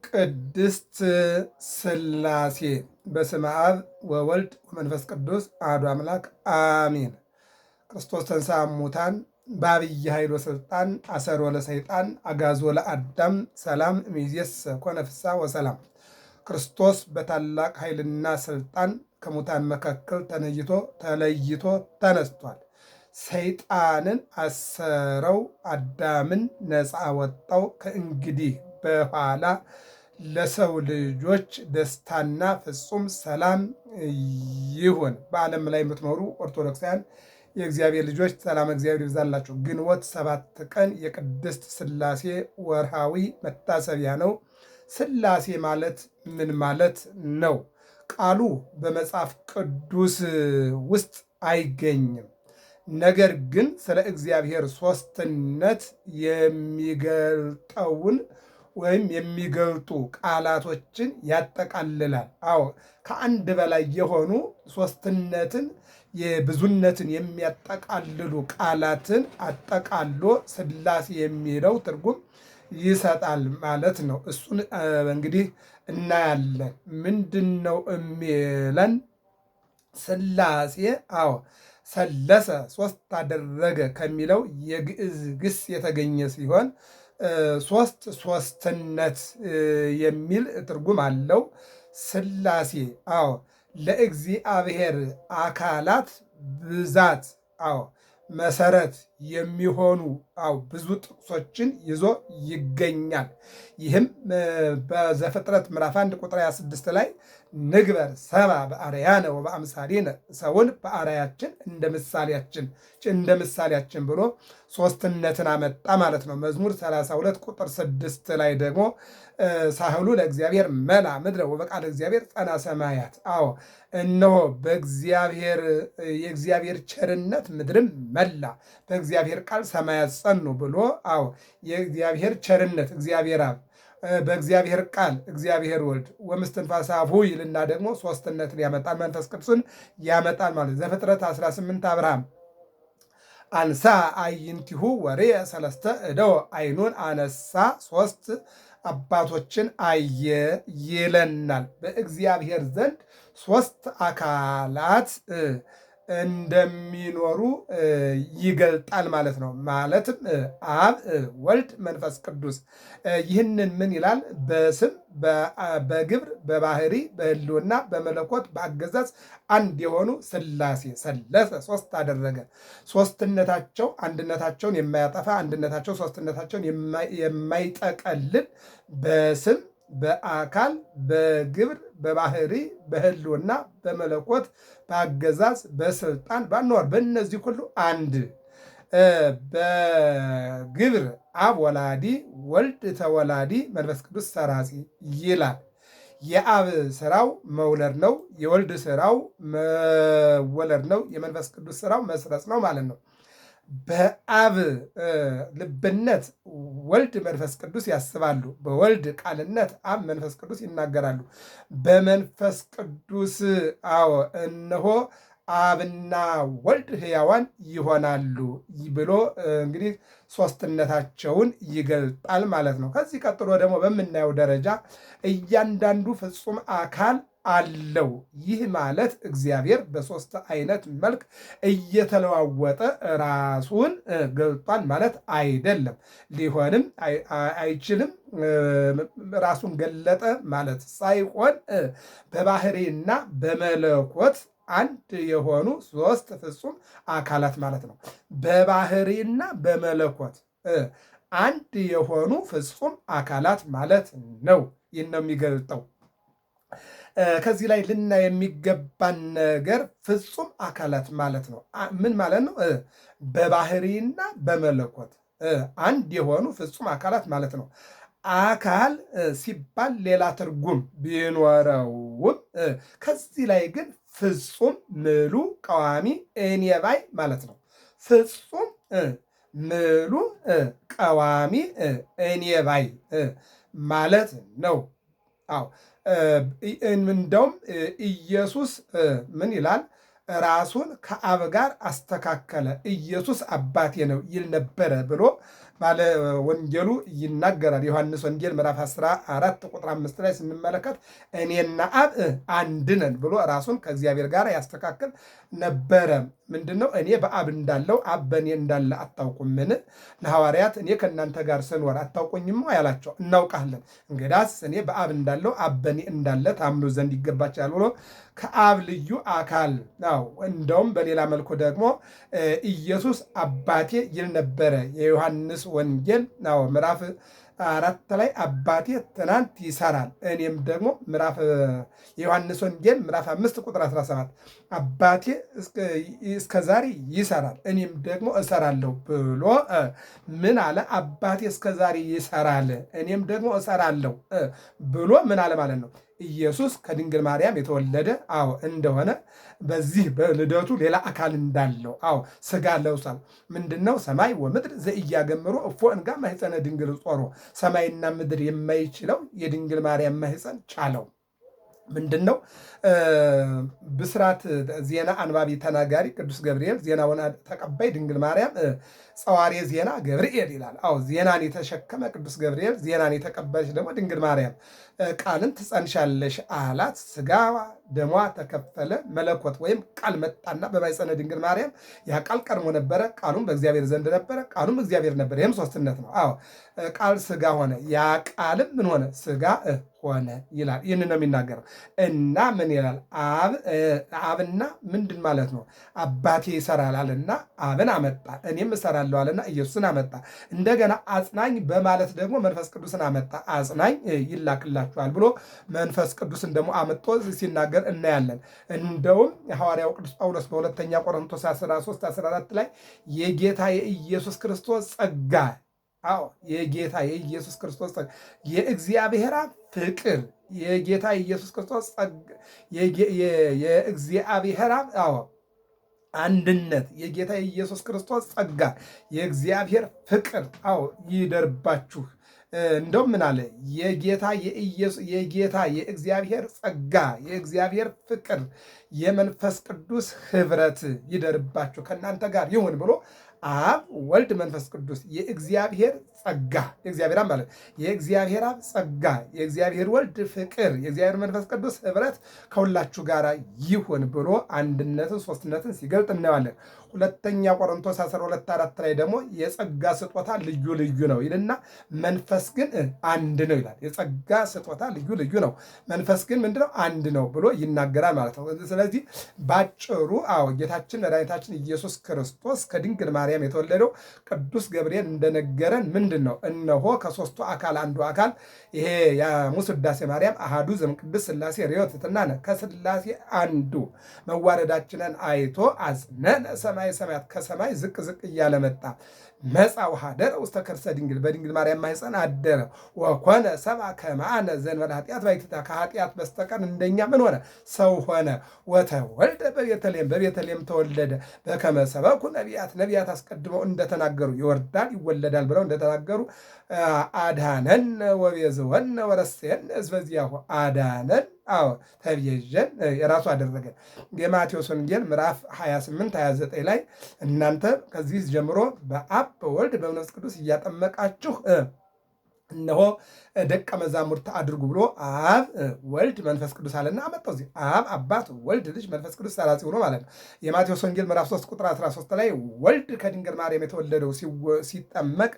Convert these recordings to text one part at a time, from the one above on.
ቅድስት ሥላሴ በስመ አብ ወወልድ ወመንፈስ ቅዱስ አሐዱ አምላክ አሜን። ክርስቶስ ተንሥአ እሙታን በዐቢይ ኃይል ወሥልጣን አሰሮ ለሰይጣን አግዓዞ ለአዳም ሰላም እምይእዜሰ ኮነ ፍስሐ ወሰላም። ክርስቶስ በታላቅ ኃይልና ሥልጣን ከሙታን መካከል ተለይቶ ተነስቷል። ሰይጣንን አሰረው፣ አዳምን ነፃ ወጣው። ከእንግዲህ በኋላ ለሰው ልጆች ደስታና ፍጹም ሰላም ይሁን። በዓለም ላይ የምትኖሩ ኦርቶዶክሳውያን የእግዚአብሔር ልጆች ሰላም እግዚአብሔር ይብዛላችሁ። ግንቦት 7 ቀን የቅድስት ሥላሴ ወርሃዊ መታሰቢያ ነው። ሥላሴ ማለት ምን ማለት ነው? ቃሉ በመጽሐፍ ቅዱስ ውስጥ አይገኝም። ነገር ግን ስለ እግዚአብሔር ሦስትነት የሚገልጠውን ወይም የሚገልጡ ቃላቶችን ያጠቃልላል። አዎ ከአንድ በላይ የሆኑ ሦስትነትን የብዙነትን የሚያጠቃልሉ ቃላትን አጠቃሎ ሥላሴ የሚለው ትርጉም ይሰጣል ማለት ነው። እሱን እንግዲህ እናያለን። ምንድን ነው የሚለን? ሥላሴ አዎ ሰለሰ ሦስት አደረገ ከሚለው የግዕዝ ግስ የተገኘ ሲሆን ሦስትነት የሚል ትርጉም አለው። ሥላሴ አዎ ለእግዚአብሔር አካላት ብዛት አዎ መሰረት የሚሆኑ ብዙ ጥቅሶችን ይዞ ይገኛል። ይህም በዘፍጥረት ምዕራፍ 1 ቁጥር 26 ላይ ንግበር ሰብአ በአርአያነ ወበአምሳሊነ፣ ሰውን በአርአያችን እንደ ምሳሌያችን ብሎ ሦስትነትን አመጣ ማለት ነው። መዝሙር 32 ቁጥር 6 ላይ ደግሞ ሳህሉ ለእግዚአብሔር መላ ምድረ ወበቃለ እግዚአብሔር ጸና ሰማያት። አዎ እነሆ የእግዚአብሔር ቸርነት ምድርም መላ፣ በእግዚአብሔር ቃል ሰማያት ጸኑ ብሎ አዎ የእግዚአብሔር ቸርነት እግዚአብሔር አብ በእግዚአብሔር ቃል እግዚአብሔር ወልድ ወምስትንፋሰ አብሁ ይልና ደግሞ ሦስትነትን ያመጣል፣ መንፈስ ቅዱስን ያመጣል ማለት። ዘፍጥረት 18 አብርሃም አንሳ አዕይንቲሁ ወርየ ሰለስተ እደወ፣ ዓይኑን አነሳ ሦስት አባቶችን አየ ይለናል። በእግዚአብሔር ዘንድ ሦስት አካላት እንደሚኖሩ ይገልጣል ማለት ነው። ማለትም አብ፣ ወልድ፣ መንፈስ ቅዱስ። ይህንን ምን ይላል? በስም በግብር በባህሪ በሕልውና በመለኮት በአገዛዝ አንድ የሆኑ ሥላሴ ሰለሰ ሦስት አደረገ። ሦስትነታቸው አንድነታቸውን የማያጠፋ አንድነታቸው ሦስትነታቸውን የማይጠቀልል በስም በአካል በግብር በባህሪ በሕልውና በመለኮት በአገዛዝ በስልጣን ባኗር በእነዚህ ሁሉ አንድ። በግብር አብ ወላዲ ወልድ ተወላዲ መንፈስ ቅዱስ ሰራጺ ይላል። የአብ ስራው መውለድ ነው። የወልድ ስራው መወለድ ነው። የመንፈስ ቅዱስ ስራው መስረጽ ነው ማለት ነው። በአብ ልብነት ወልድ መንፈስ ቅዱስ ያስባሉ። በወልድ ቃልነት አብ መንፈስ ቅዱስ ይናገራሉ። በመንፈስ ቅዱስ አዎ እነሆ አብና ወልድ ሕያዋን ይሆናሉ ብሎ እንግዲህ ሦስትነታቸውን ይገልጣል ማለት ነው። ከዚህ ቀጥሎ ደግሞ በምናየው ደረጃ እያንዳንዱ ፍጹም አካል አለው። ይህ ማለት እግዚአብሔር በሦስት አይነት መልክ እየተለዋወጠ ራሱን ገልጧል ማለት አይደለም። ሊሆንም አይችልም። ራሱን ገለጠ ማለት ሳይሆን በባህሪና በመለኮት አንድ የሆኑ ሦስት ፍጹም አካላት ማለት ነው። በባህሪና በመለኮት አንድ የሆኑ ፍጹም አካላት ማለት ነው። ይህን ነው የሚገልጠው። ከዚህ ላይ ልናይ የሚገባን ነገር ፍጹም አካላት ማለት ነው ምን ማለት ነው? በባህሪና በመለኮት አንድ የሆኑ ፍጹም አካላት ማለት ነው። አካል ሲባል ሌላ ትርጉም ቢኖረውም ከዚህ ላይ ግን ፍጹም ምሉ ቀዋሚ እኔ ባይ ማለት ነው። ፍጹም ምሉ ቀዋሚ እኔ ባይ ማለት ነው። አዎ እንደውም ኢየሱስ ምን ይላል? ራሱን ከአብ ጋር አስተካከለ፣ ኢየሱስ አባቴ ነው ይል ነበረ ብሎ ባለ ወንጌሉ ይናገራል። ዮሐንስ ወንጌል ምዕራፍ 14 ቁጥር 5 ላይ ስንመለከት እኔና አብ አንድ ነን ብሎ ራሱን ከእግዚአብሔር ጋር ያስተካክል ነበረ። ምንድነው? እኔ በአብ እንዳለው አብ በእኔ እንዳለ አታውቁምን? ለሐዋርያት እኔ ከእናንተ ጋር ስኖር አታውቁኝም ያላቸው፣ እናውቃለን። እንግዳስ እኔ በአብ እንዳለው አብ በእኔ እንዳለ ታምኑ ዘንድ ይገባችኋል ብሎ ከአብ ልዩ አካል ነው። እንደውም በሌላ መልኩ ደግሞ ኢየሱስ አባቴ ይል ነበረ። የዮሐንስ ወንጌል ነው ምዕራፍ 4 ላይ አባቴ ትናንት ይሰራል እኔም ደግሞ የዮሐንስ ወንጌል ምዕራፍ 5 ቁጥር 17 አባቴ እስከ ዛሬ ይሰራል እኔም ደግሞ እሰራለሁ ብሎ ምን አለ? አባቴ እስከ ዛሬ ይሰራል እኔም ደግሞ እሰራለሁ ብሎ ምን አለ ማለት ነው? ኢየሱስ ከድንግል ማርያም የተወለደ እንደሆነ በዚህ በልደቱ ሌላ አካል እንዳለው ስጋ ለብሷል። ምንድነው? ሰማይ ወምድር ዘኢያገምሮ እፎ እንጋ ማኅፀነ ድንግል ጾሮ፣ ሰማይና ምድር የማይችለው የድንግል ማርያም ማኅፀን ቻለው። ምንድነው? ብስራት ዜና አንባቢ ተናጋሪ ቅዱስ ገብርኤል፣ ዜናውን ተቀባይ ድንግል ማርያም፣ ጸዋሬ ዜና ገብርኤል ይላል። ዜናን የተሸከመ ቅዱስ ገብርኤል፣ ዜናን የተቀበለች ደግሞ ድንግል ማርያም ቃልን ትጸንሻለሽ አላት። ስጋዋ ደሟ ተከፈለ። መለኮት ወይም ቃል መጣና በማኅፀነ ድንግል ማርያም ያ ቃል ቀድሞ ነበረ። ቃሉም በእግዚአብሔር ዘንድ ነበረ። ቃሉም እግዚአብሔር ነበረ። ይህም ሶስትነት ነው። ቃል ስጋ ሆነ። ያ ቃልም ምን ሆነ? ስጋ ሆነ ይላል። ይህን ነው የሚናገረው። እና ምን ይላል? አብና ምንድን ማለት ነው? አባቴ ይሰራል አለና አብን አመጣ። እኔም እሰራለሁ አለና ኢየሱስን አመጣ። እንደገና አጽናኝ በማለት ደግሞ መንፈስ ቅዱስን አመጣ። አጽናኝ ይላክላችኋል ብሎ መንፈስ ቅዱስን ደግሞ አመጦ ሲናገር እናያለን። እንደውም ሐዋርያው ቅዱስ ጳውሎስ በሁለተኛ ቆሮንቶስ 13:14 ላይ የጌታ የኢየሱስ ክርስቶስ ጸጋ የጌታ የኢየሱስ ክርስቶስ የእግዚአብሔር ፍቅር የጌታ የኢየሱስ ክርስቶስ የእግዚአብሔር አንድነት የጌታ የኢየሱስ ክርስቶስ ጸጋ የእግዚአብሔር ፍቅር ይደርባችሁ። እንደውም ምን አለ? የጌታ የእግዚአብሔር ጸጋ የእግዚአብሔር ፍቅር የመንፈስ ቅዱስ ኅብረት ይደርባችሁ ከእናንተ ጋር ይሁን ብሎ አብ ወልድ መንፈስ ቅዱስ የእግዚአብሔር ጸጋ የእግዚአብሔር አብ ማለት የእግዚአብሔር አብ ጸጋ የእግዚአብሔር ወልድ ፍቅር የእግዚአብሔር መንፈስ ቅዱስ ኅብረት ከሁላችሁ ጋር ይሁን ብሎ አንድነትን ሦስትነትን ሲገልጥ እናየዋለን። ሁለተኛ ቆሮንቶስ 12:4 ላይ ደግሞ የጸጋ ስጦታ ልዩ ልዩ ነው ይልና መንፈስ ግን አንድ ነው ይላል። የጸጋ ስጦታ ልዩ ልዩ ነው፣ መንፈስ ግን ምንድነው? አንድ ነው ብሎ ይናገራል ማለት ነው። ስለዚህ ባጭሩ ጌታችን መድኃኒታችን ኢየሱስ ክርስቶስ ከድንግል ማርያም የተወለደው ቅዱስ ገብርኤል እንደነገረን ምንድን ነው? እነሆ ከሦስቱ አካል አንዱ አካል ይሄ የሙስ ውዳሴ ማርያም አሃዱ ዘእምቅድስት ሥላሴ ርዮት ትትናነ ከሥላሴ አንዱ መዋረዳችንን አይቶ አጽነነ ሰማይ ሰማያት ከሰማይ ዝቅ ዝቅ እያለ መጣ። መጻ ወኀደረ ውስተ ከርሰ ድንግል በድንግል ማርያም ማኅፀን አደረ። ወኮነ ሰብአ ከማነ ዘእንበለ ኃጢአት ባሕቲታ ከኃጢአት በስተቀር እንደኛ ምን ሆነ? ሰው ሆነ። ወተወልደ በቤተልሔም በቤተልሔም ተወለደ። በከመ ሰበኩ ነቢያት አስቀድመው እንደተናገሩ ይወርዳል ይወለዳል ብለው እንደተናገሩ አድኀነነ ወቤዝወነ ወረሰየነ ሕዝበ ዚአሁ አዳነን ተቤዠን የራሱ አደረገን። የማቴዎስ ወንጌል ምዕራፍ 28-29 ላይ እናንተ ከዚህ ጀምሮ በአብ በወልድ በመንፈስ ቅዱስ እያጠመቃችሁ እነሆ ደቀ መዛሙርት አድርጉ ብሎ አብ ወልድ መንፈስ ቅዱስ አለና አመጣው። እዚህ አብ አባት ወልድ ልጅ መንፈስ ቅዱስ ሰራጺ ሆኖ ማለት ነው። የማቴዎስ ወንጌል ምዕራፍ 3 ቁጥር 13 ላይ ወልድ ከድንግል ማርያም የተወለደው ሲጠመቅ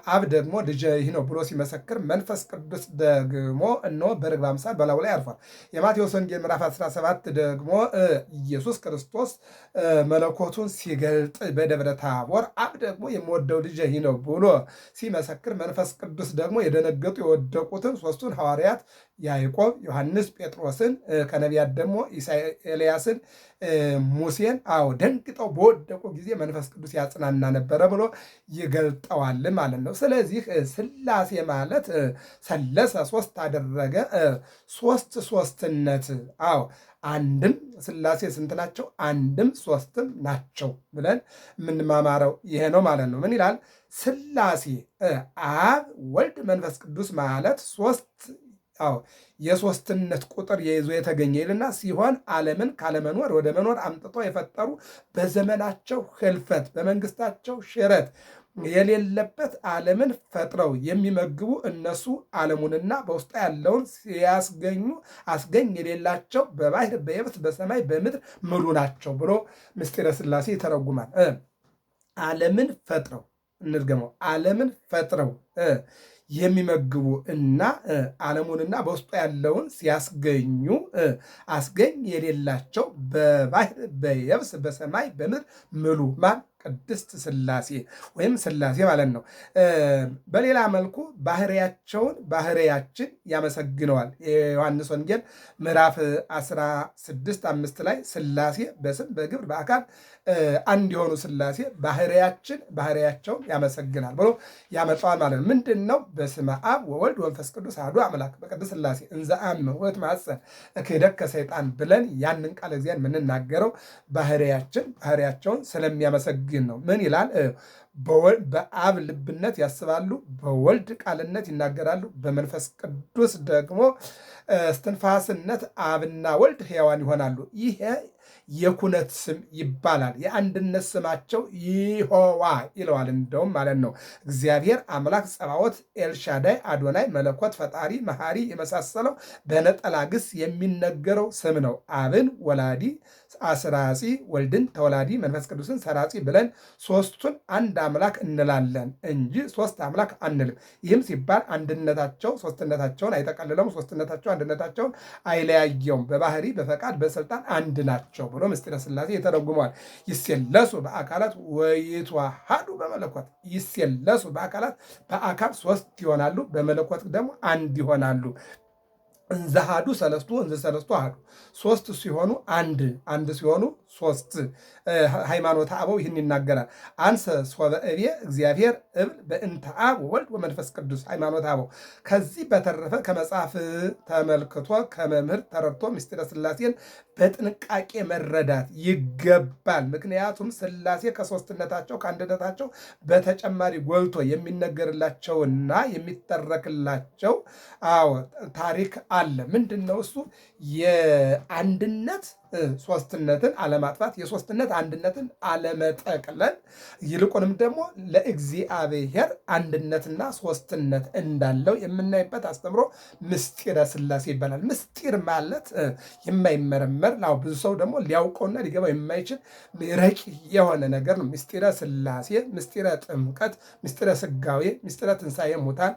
አብ ደግሞ ልጅ ይህ ነው ብሎ ሲመሰክር መንፈስ ቅዱስ ደግሞ እነሆ በርግብ አምሳል በላዩ ላይ አርፏል። የማቴዎስ ወንጌል ምዕራፍ 17 ደግሞ ኢየሱስ ክርስቶስ መለኮቱን ሲገልጥ በደብረ ታቦር አብ ደግሞ የምወደው ልጅ ይህ ነው ብሎ ሲመሰክር መንፈስ ቅዱስ ደግሞ የደነገጡ የወደቁትን ሦስቱን ሐዋርያት ያዕቆብ፣ ዮሐንስ፣ ጴጥሮስን ከነቢያት ደግሞ ኤልያስን፣ ሙሴን ደንግጠው በወደቁ ጊዜ መንፈስ ቅዱስ ያጽናና ነበረ ብሎ ይገልጠዋል ማለት ነው። ስለዚህ ሥላሴ ማለት ሰለሰ ሦስት አደረገ ሦስትነት አንድም ሥላሴ ስንት ናቸው? አንድም ሦስትም ናቸው ብለን የምንማማረው ይሄ ነው ማለት ነው። ምን ይላል? ሥላሴ አብ ወልድ መንፈስ ቅዱስ ማለት ሦስት የሦስትነት ቁጥር የይዞ የተገኘ ይልና ሲሆን ዓለምን ካለመኖር ወደ መኖር አምጥቶ የፈጠሩ በዘመናቸው ህልፈት በመንግስታቸው ሽረት የሌለበት ዓለምን ፈጥረው የሚመግቡ እነሱ ዓለሙንና በውስጡ ያለውን ሲያስገኙ አስገኝ የሌላቸው በባህር በየብስ በሰማይ በምድር ምሉ ናቸው ብሎ ምስጢረ ሥላሴ ይተረጉማል። ዓለምን ፈጥረው እንድገመው፣ ዓለምን ፈጥረው የሚመግቡ እና ዓለሙንና በውስጡ ያለውን ሲያስገኙ አስገኝ የሌላቸው በባህር በየብስ በሰማይ በምድር ምሉ ማን? ቅድስት ሥላሴ ወይም ሥላሴ ማለት ነው። በሌላ መልኩ ባህሪያቸውን ባህሪያችን ያመሰግነዋል። የዮሐንስ ወንጌል ምዕራፍ 16:5 ላይ ሥላሴ በስም በግብር በአካል አንድ የሆኑ ሥላሴ ባህሪያቸውን ያመሰግናል ብሎ ያመጣዋል ማለት ነው። ምንድን ነው? በስመ አብ ወወልድ ወመንፈስ ቅዱስ አሐዱ አምላክ በቅድስት ሥላሴ እንዘ አምኅ ወእትማጸን እክህደከ ሰይጣን ብለን ያንን ቃል እግዚአብሔር የምንናገረው ባህሪያቸውን ስለሚያመሰግን ነው። ምን ይላል? በአብ ልብነት ያስባሉ፣ በወልድ ቃልነት ይናገራሉ፣ በመንፈስ ቅዱስ ደግሞ እስትንፋስነት አብና ወልድ ሕያዋን ይሆናሉ። ይሄ የኩነት ስም ይባላል። የአንድነት ስማቸው ይሖዋ ይለዋል። እንደውም ማለት ነው እግዚአብሔር አምላክ ጸባዖት፣ ኤልሻዳይ፣ አዶናይ፣ መለኮት፣ ፈጣሪ፣ መሐሪ የመሳሰለው በነጠላ ግስ የሚነገረው ስም ነው። አብን ወላዲ አስራጺ፣ ወልድን ተወላዲ፣ መንፈስ ቅዱስን ሰራጺ ብለን ሶስቱን አንድ አምላክ እንላለን እንጂ ሶስት አምላክ አንልም። ይህም ሲባል አንድነታቸው ሶስትነታቸውን አይጠቀልለውም፣ ሶስትነታቸው አንድነታቸውን አይለያየውም። በባህሪ በፈቃድ በስልጣን አንድ ናቸው ብሎ ምስጢረ ሥላሴ ይተረጉመዋል። ይሴለሱ በአካላት ወይትዋሃዱ በመለኮት ይሴለሱ በአካላት በአካል ሶስት ይሆናሉ፣ በመለኮት ደግሞ አንድ ይሆናሉ። እንዘ አሐዱ ሰለስቱ እንዘ ሰለስቱ አሐዱ ሶስት ሲሆኑ አንድ ሲሆኑ ሶስት። ሃይማኖተ አበው ይህን ይናገራል። አንሰ ሶበ እቤ እግዚአብሔር እብል በእንተ አብ ወወልድ ወመንፈስ ቅዱስ ሃይማኖተ አበው። ከዚህ በተረፈ ከመጽሐፍ ተመልክቶ ከመምህር ተረድቶ ምስጢረ ሥላሴን በጥንቃቄ መረዳት ይገባል። ምክንያቱም ሥላሴ ከሶስትነታቸው ከአንድነታቸው በተጨማሪ ጎልቶ የሚነገርላቸውና የሚተረክላቸው ታሪክ አለ። ምንድን ነው እሱ? የአንድነት ሶስትነትን አለማጥፋት፣ የሶስትነት አንድነትን አለመጠቅለል፣ ይልቁንም ደግሞ ለእግዚአብሔር አንድነትና ሶስትነት እንዳለው የምናይበት አስተምሮ ምስጢረ ሥላሴ ይባላል። ምስጢር ማለት የማይመረመር ብዙ ሰው ደግሞ ሊያውቀውና ሊገባው የማይችል ረቂቅ የሆነ ነገር ነው። ምስጢረ ሥላሴ፣ ምስጢረ ጥምቀት፣ ምስጢረ ስጋዌ፣ ምስጢረ ትንሣኤ ሙታን፣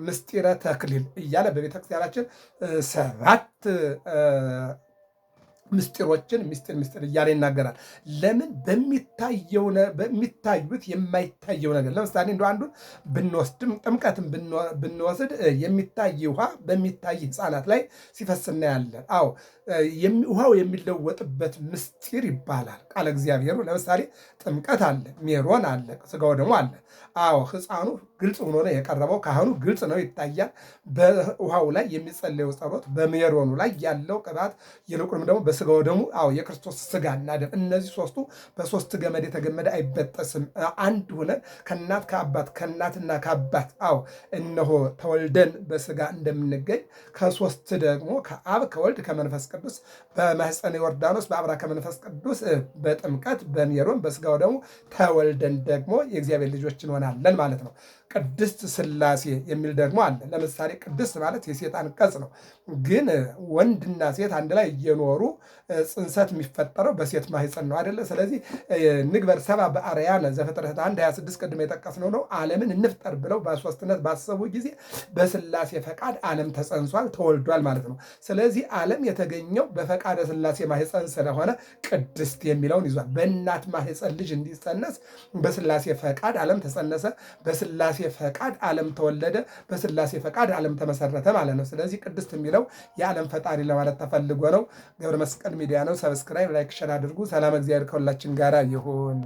ምስጢረ ተክሊል እያለ በቤተክርስቲያናችን 7 ምስጢሮችን ምስጢር እያለ ይናገራል። ለምን? በሚታዩት የማይታየው ነገር ለምሳሌ እንደ አንዱን ብንወስድም ጥምቀትን ብንወስድ የሚታይ ውሃ በሚታይ ሕፃናት ላይ ሲፈስ እናያለን። አዎ ውሃው የሚለወጥበት ምስጢር ይባላል ቃለ እግዚአብሔሩ። ለምሳሌ ጥምቀት አለ፣ ሜሮን አለ፣ ስጋው ደግሞ አለ። አዎ ሕፃኑ ግልጽ ሆኖ ነው የቀረበው። ካህኑ ግልጽ ነው ይታያል። በውሃው ላይ የሚጸለየው ጸሎት፣ በሜሮኑ ላይ ያለው ቅባት፣ ይልቁንም ደግሞ በስጋው ደግሞ የክርስቶስ ስጋና ደም፣ እነዚህ ሶስቱ በሶስት ገመድ የተገመደ አይበጠስም። አንድ ሆነን ከእናት ከአባት ከእናትና ከአባት እነሆ ተወልደን በስጋ እንደምንገኝ ከሶስት ደግሞ ከአብ ከወልድ ከመንፈስ ቅዱስ በማኅፀነ ዮርዳኖስ በአብራ ከመንፈስ ቅዱስ በጥምቀት በሜሮን በስጋው ደግሞ ተወልደን ደግሞ የእግዚአብሔር ልጆች እንሆናለን ማለት ነው። ቅድስት ሥላሴ የሚል ደግሞ አለ። ለምሳሌ ቅድስት ማለት የሴት አንቀጽ ነው። ግን ወንድና ሴት አንድ ላይ እየኖሩ ጽንሰት የሚፈጠረው በሴት ማኅፀን ነው አይደለ? ስለዚህ ንግበር ሰብአ በአርአያነ ዘፍጥረት 1:26 ቅድም የጠቀስነው ነው። ዓለምን እንፍጠር ብለው በሶስትነት ባሰቡ ጊዜ በሥላሴ ፈቃድ ዓለም ተጸንሷል፣ ተወልዷል ማለት ነው። ስለዚህ ዓለም የተገኘው በፈቃደ ሥላሴ ማኅፀን ስለሆነ ቅድስት የሚለውን ይዟል። በእናት ማኅፀን ልጅ እንዲጸነስ በሥላሴ ፈቃድ ዓለም ተጸነሰ፣ በሥላሴ ፈቃድ ዓለም ተወለደ፣ በሥላሴ ፈቃድ ዓለም ተመሰረተ ማለት ነው። ስለዚህ ቅድስት የሚለው የዓለም ፈጣሪ ለማለት ተፈልጎ ነው። ገብረ መስቀል ሚዲያ ነው። ሰብስክራይብ፣ ላይክ፣ ሸር አድርጉ። ሰላም እግዚአብሔር ከሁላችን ጋር ይሁን።